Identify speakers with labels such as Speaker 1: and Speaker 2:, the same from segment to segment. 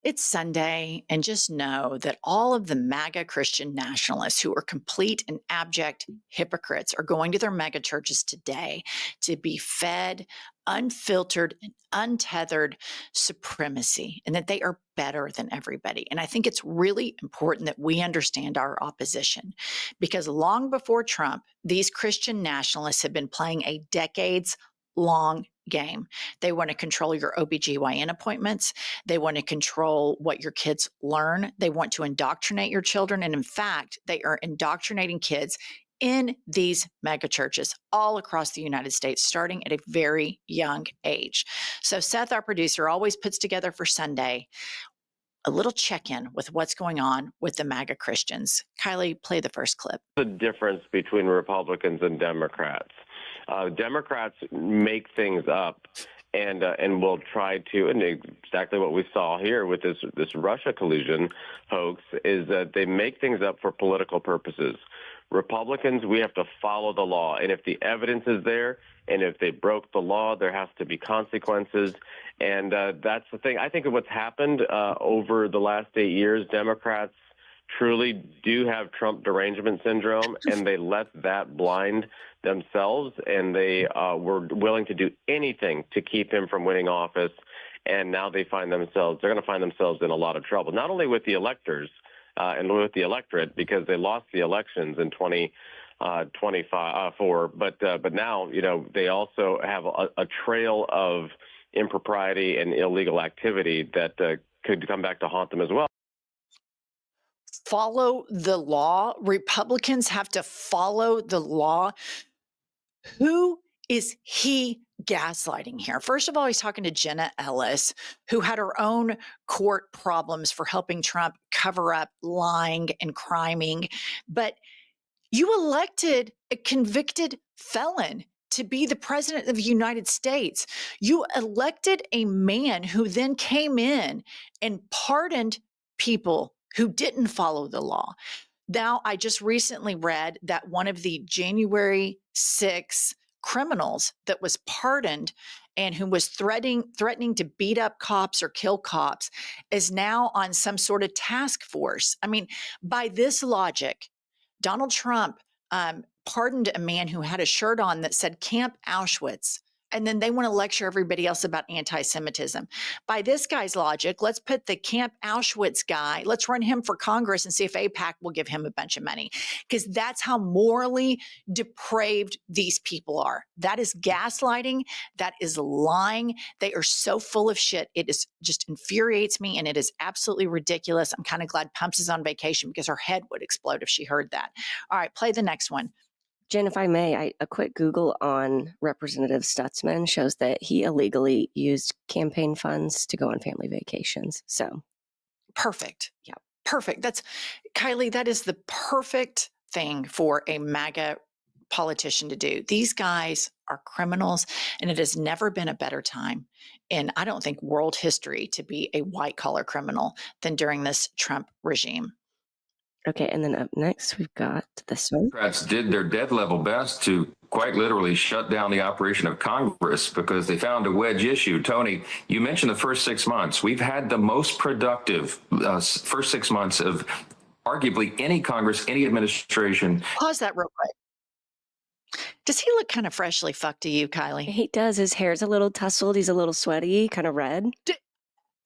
Speaker 1: It's Sunday, and just know that all of the MAGA Christian nationalists who are complete and abject hypocrites are going to their mega churches today to be fed unfiltered and untethered supremacy, and that they are better than everybody. And I think it's really important that we understand our opposition, because long before Trump, these Christian nationalists have been playing a decades long game. They want to control your OBGYN appointments. They want to control what your kids learn. They want to indoctrinate your children. And in fact, they are indoctrinating kids in these mega churches all across the United States, starting at a very young age. So Seth, our producer, always puts together for Sunday a little check-in with what's going on with the MAGA Christians. Kylie, play the first clip.
Speaker 2: The difference between Republicans and Democrats. Democrats make things up and will try to, and exactly what we saw here with this Russia collusion hoax, is that they make things up for political purposes. Republicans, we have to follow the law, and if the evidence is there, and if they broke the law, there has to be consequences, and that's the thing. I think of what's happened over the last 8 years. Democrats truly do have Trump derangement syndrome, and they let that blind themselves, and they were willing to do anything to keep him from winning office. And now they're going to find themselves in a lot of trouble, not only with the electors and with the electorate, because they lost the elections in 2024, but now, they also have a trail of impropriety and illegal activity that could come back to haunt them as well.
Speaker 1: Follow the law. Republicans have to follow the law. Who is he gaslighting here? First of all, he's talking to Jenna Ellis, who had her own court problems for helping Trump cover up lying and criming. But you elected a convicted felon to be the president of the United States. You elected a man who then came in and pardoned people who didn't follow the law. Now, I just recently read that one of the January 6 criminals that was pardoned and who was threatening to beat up cops or kill cops is now on some sort of task force. I mean, by this logic, Donald Trump pardoned a man who had a shirt on that said Camp Auschwitz, and then they want to lecture everybody else about anti-Semitism. By this guy's logic, let's put the Camp Auschwitz guy, let's run him for Congress and see if AIPAC will give him a bunch of money, because that's how morally depraved these people are. That is gaslighting. That is lying. They are so full of shit. It is just infuriates me, and it is absolutely ridiculous. I'm kind of glad Pumps is on vacation, because her head would explode if she heard that. All right, play the next one.
Speaker 3: Jen, if I may, a quick Google on Representative Stutzman shows that he illegally used campaign funds to go on family vacations. So
Speaker 1: perfect. Yeah, perfect. That's Kylie. That is the perfect thing for a MAGA politician to do. These guys are criminals, and it has never been a better time in, I don't think, world history to be a white collar criminal than during this Trump regime.
Speaker 3: Okay, and then up next, we've got this one.
Speaker 4: Democrats did their dead level best to quite literally shut down the operation of Congress because they found a wedge issue. Tony, you mentioned the first 6 months. We've had the most productive first 6 months of arguably any Congress, any administration.
Speaker 1: Pause that real quick. Does he look kind of freshly fucked to you, Kylie?
Speaker 3: He does. His hair's a little tousled. He's a little sweaty, kind of red.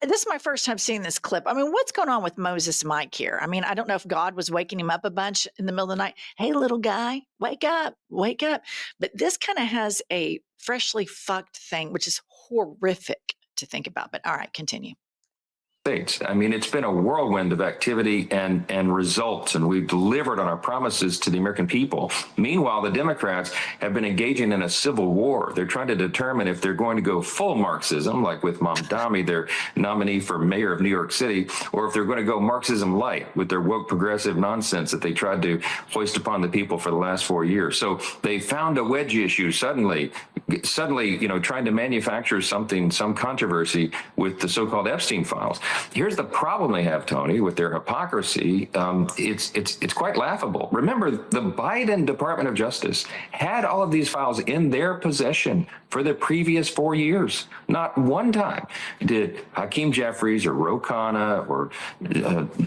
Speaker 1: This is my first time seeing this clip. I mean, what's going on with Moses Mike here? I mean, I don't know if God was waking him up a bunch in the middle of the night. Hey, little guy, wake up, wake up. But this kind of has a freshly fucked thing, which is horrific to think about. But all right, continue.
Speaker 4: States. I mean, it's been a whirlwind of activity and results, and we've delivered on our promises to the American people. Meanwhile, the Democrats have been engaging in a civil war. They're trying to determine if they're going to go full Marxism, like with Mamdani, their nominee for mayor of New York City, or if they're going to go Marxism light with their woke progressive nonsense that they tried to foist upon the people for the last 4 years. So they found a wedge issue suddenly. suddenly, trying to manufacture some controversy with the so-called Epstein files. Here's the problem they have, Tony, with their hypocrisy. It's quite laughable. Remember, the Biden Department of Justice had all of these files in their possession for the previous 4 years. Not one time did Hakeem Jeffries or Ro Khanna or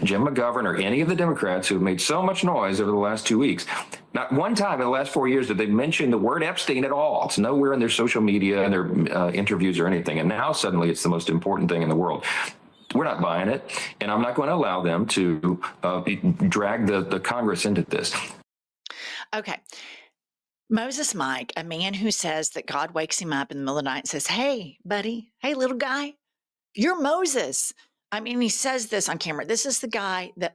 Speaker 4: Jim McGovern or any of the Democrats who have made so much noise over the last 2 weeks, not one time in the last 4 years did they mention the word Epstein at all. It's nowhere in their social media and their interviews or anything. And now suddenly it's the most important thing in the world. We're not buying it. And I'm not going to allow them to drag the Congress into this.
Speaker 1: Okay. Moses Mike, a man who says that God wakes him up in the middle of the night and says, hey, buddy, hey, little guy, you're Moses. I mean, he says this on camera. This is the guy that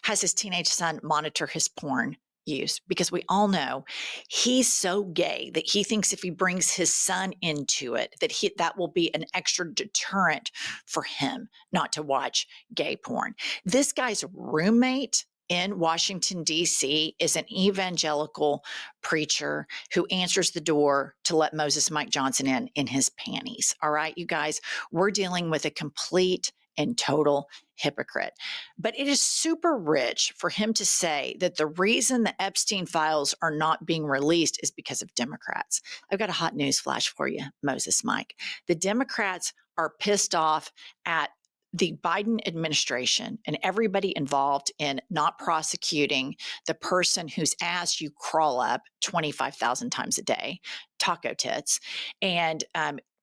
Speaker 1: has his teenage son monitor his porn use, because we all know he's so gay that he thinks if he brings his son into it, that will be an extra deterrent for him not to watch gay porn. This guy's roommate in Washington, D.C. is an evangelical preacher who answers the door to let Moses Mike Johnson in his panties. All right, you guys, we're dealing with a complete and total hypocrite. But it is super rich for him to say that the reason the Epstein files are not being released is because of Democrats. I've got a hot news flash for you, Moses Mike. The Democrats are pissed off at the Biden administration and everybody involved in not prosecuting the person whose ass you crawl up 25,000 times a day, taco tits, and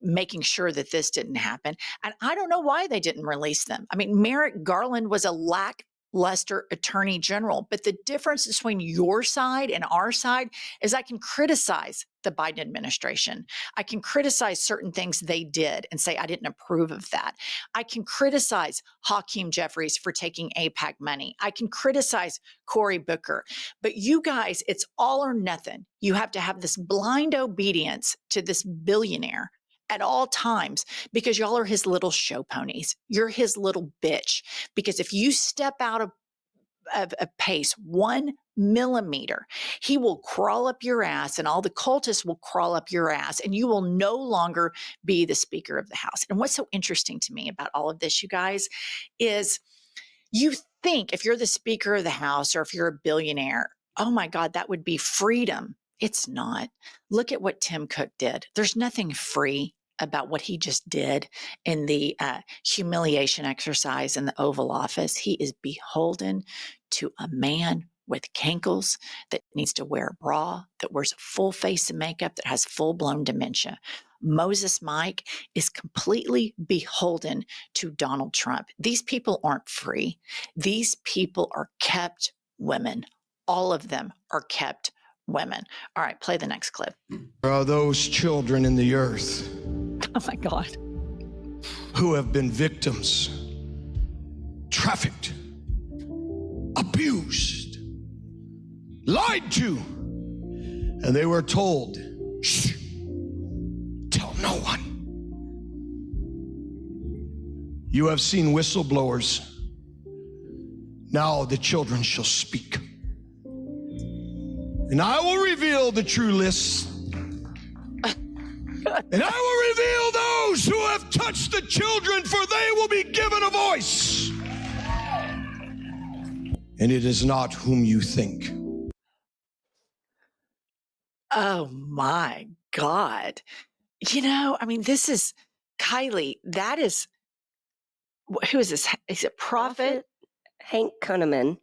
Speaker 1: making sure that this didn't happen. And I don't know why they didn't release them. I mean, Merrick Garland was a lackluster attorney general, but the difference between your side and our side is I can criticize the Biden administration. I can criticize certain things they did and say I didn't approve of that. I can criticize Hakeem Jeffries for taking AIPAC money. I can criticize Cory Booker. But you guys, it's all or nothing. You have to have this blind obedience to this billionaire at all times, because y'all are his little show ponies. You're his little bitch. Because if you step out of pace 1 millimeter, he will crawl up your ass and all the cultists will crawl up your ass and you will no longer be the Speaker of the House. And what's so interesting to me about all of this, you guys, is you think if you're the Speaker of the House or if you're a billionaire, oh my God, that would be freedom. It's not. Look at what Tim Cook did. There's nothing free about what he just did in the humiliation exercise in the Oval Office. He is beholden to a man with cankles that needs to wear a bra, that wears a full face of makeup, that has full-blown dementia. Moses Mike is completely beholden to Donald Trump. These people aren't free. These people are kept women. All of them are kept women. All right, play the next clip.
Speaker 5: There are those children in the earth
Speaker 1: Oh my God.
Speaker 5: who have been victims, trafficked, abused, lied to, and they were told, shh, tell no one. You have seen whistleblowers. Now the children shall speak. And I will reveal the true lists. And I will reveal those who have touched the children, for they will be given a voice. And it is not whom you think.
Speaker 1: Oh my God. You know, I mean, this is Kylie. That is, who is this? Is it Prophet?
Speaker 3: Hank Kunneman.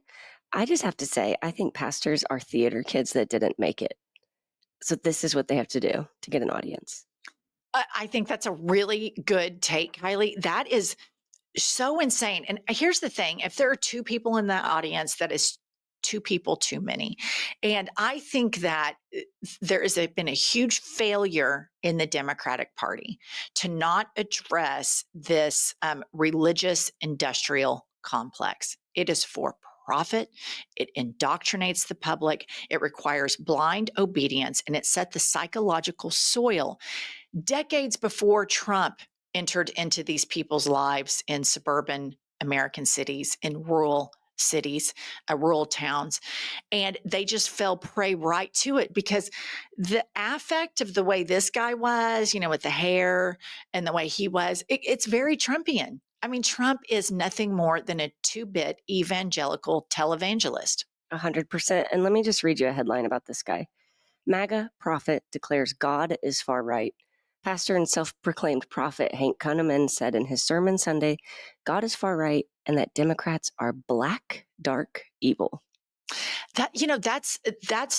Speaker 3: I just have to say, I think pastors are theater kids that didn't make it. So this is what they have to do to get an audience.
Speaker 1: I think that's a really good take, Kylie. That is so insane. And here's the thing. If there are two people in the audience, that is two people too many. And I think that there has been a huge failure in the Democratic Party to not address this religious industrial complex. It is for profit. It indoctrinates the public. It requires blind obedience, and it set the psychological soil decades before Trump entered into these people's lives in suburban American cities, in rural cities, rural towns, and they just fell prey right to it because the affect of the way this guy was, with the hair and the way he was, it's very Trumpian. I mean, Trump is nothing more than a two-bit evangelical televangelist.
Speaker 3: 100%. And let me just read you a headline about this guy. MAGA prophet declares God is far right. Pastor and self-proclaimed prophet Hank Kunneman said in his sermon Sunday, God is far right and that Democrats are black, dark, evil.
Speaker 1: That's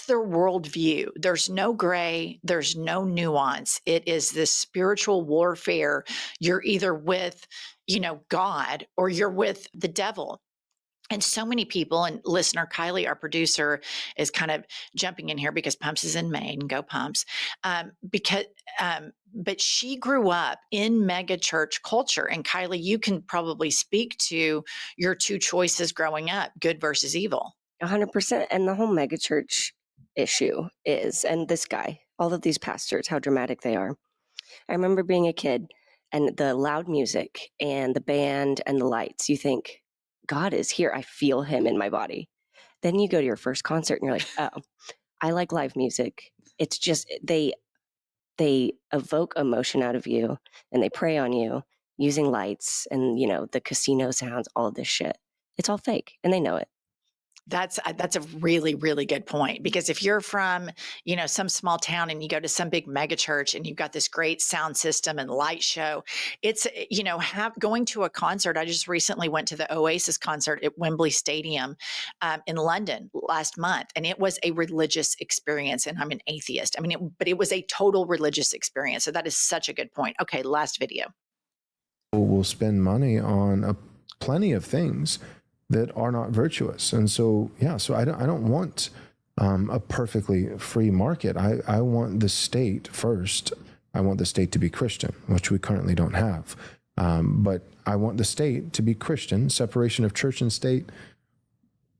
Speaker 1: their worldview. There's no gray, there's no nuance. It is this spiritual warfare. You're either with, God or you're with the devil. And so many people, and listener Kylie, our producer, is kind of jumping in here because Pumps is in Maine. Go Pumps! But she grew up in mega church culture. And Kylie, you can probably speak to your two choices growing up: good versus evil.
Speaker 3: 100%. And the whole megachurch issue is, and this guy, all of these pastors, how dramatic they are. I remember being a kid and the loud music and the band and the lights. You think, God is here. I feel him in my body. Then you go to your first concert and you're like, oh, I like live music. It's just, they evoke emotion out of you and they prey on you using lights and, the casino sounds, all of this shit. It's all fake and they know it.
Speaker 1: That's a really, really good point, because if you're from, some small town and you go to some big mega church and you've got this great sound system and light show, it's, going to a concert. I just recently went to the Oasis concert at Wembley Stadium in London last month, and it was a religious experience. And I'm an atheist. I mean, but it was a total religious experience. So that is such a good point. Okay, last video.
Speaker 6: We'll spend money on plenty of things that are not virtuous. And so, I don't want a perfectly free market. I want the state first. I want the state to be Christian, which we currently don't have. But I want the state to be Christian. Separation of church and state,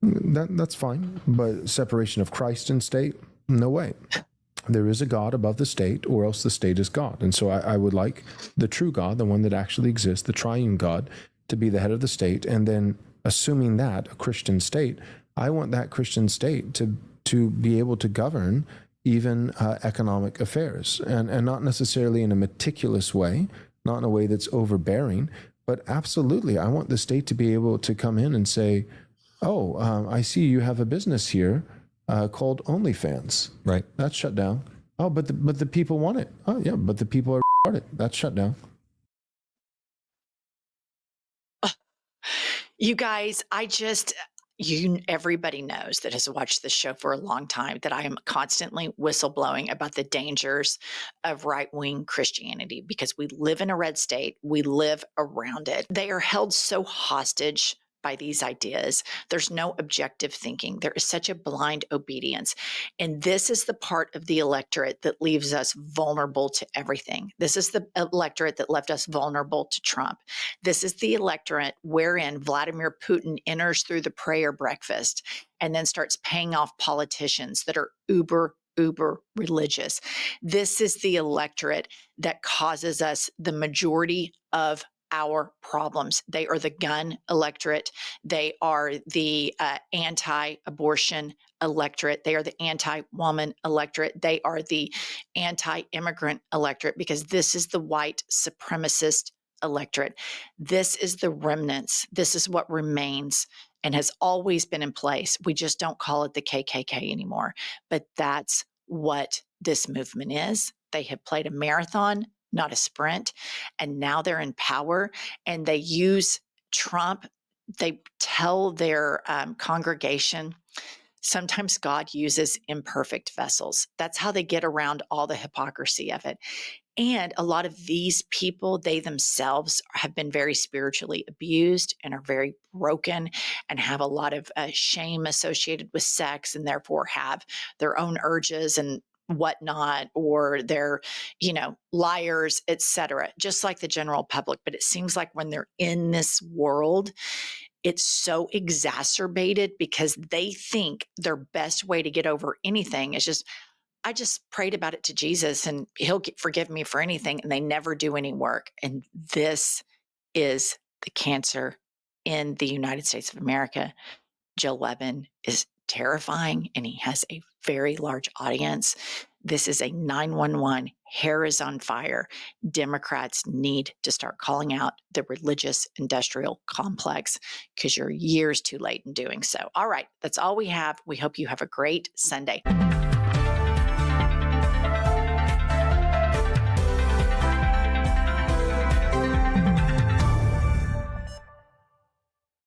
Speaker 6: that's fine. But separation of Christ and state, no way. There is a God above the state, or else the state is God. And so I would like the true God, the one that actually exists, the triune God, to be the head of the state. And then, assuming that a Christian state, I want that Christian state to be able to govern even economic affairs, and not necessarily in a meticulous way, not in a way that's overbearing, but absolutely, I want the state to be able to come in and say, oh, I see you have a business here called OnlyFans.
Speaker 7: Right.
Speaker 6: That's shut down. Oh, but the people want it. Oh, yeah, but the people are retarded. That's shut down.
Speaker 1: You guys, everybody knows that has watched this show for a long time that I am constantly whistleblowing about the dangers of right-wing Christianity, because we live in a red state. We live around it. They are held so hostage by these ideas. There's no objective thinking. There is such a blind obedience. And this is the part of the electorate that leaves us vulnerable to everything. This is the electorate that left us vulnerable to Trump. This is the electorate wherein Vladimir Putin enters through the prayer breakfast and then starts paying off politicians that are uber religious. This is the electorate that causes us the majority of our problems. They are the gun electorate. They are the anti-abortion electorate. They are the anti-woman electorate. They are the anti-immigrant electorate, because this is the white supremacist electorate. This is the remnants. This is what remains and has always been in place. We just don't call it the KKK anymore. But that's what this movement is. They have played a marathon, not a sprint. And now they're in power, and they use Trump. They tell their congregation, sometimes God uses imperfect vessels. That's how they get around all the hypocrisy of it. And a lot of these people, they themselves have been very spiritually abused and are very broken and have a lot of shame associated with sex, and therefore have their own urges and whatnot, or they're, liars, etc., just like the general public. But it seems like when they're in this world, it's so exacerbated because they think their best way to get over anything is just, I just prayed about it to Jesus and he'll forgive me for anything. And they never do any work. And this is the cancer in the United States of America. Joe Levin is terrifying and he has a very large audience. This is a 911. Hair is on fire. Democrats need to start calling out the religious industrial complex because you're years too late in doing so. All right, that's all we have. We hope you have a great Sunday.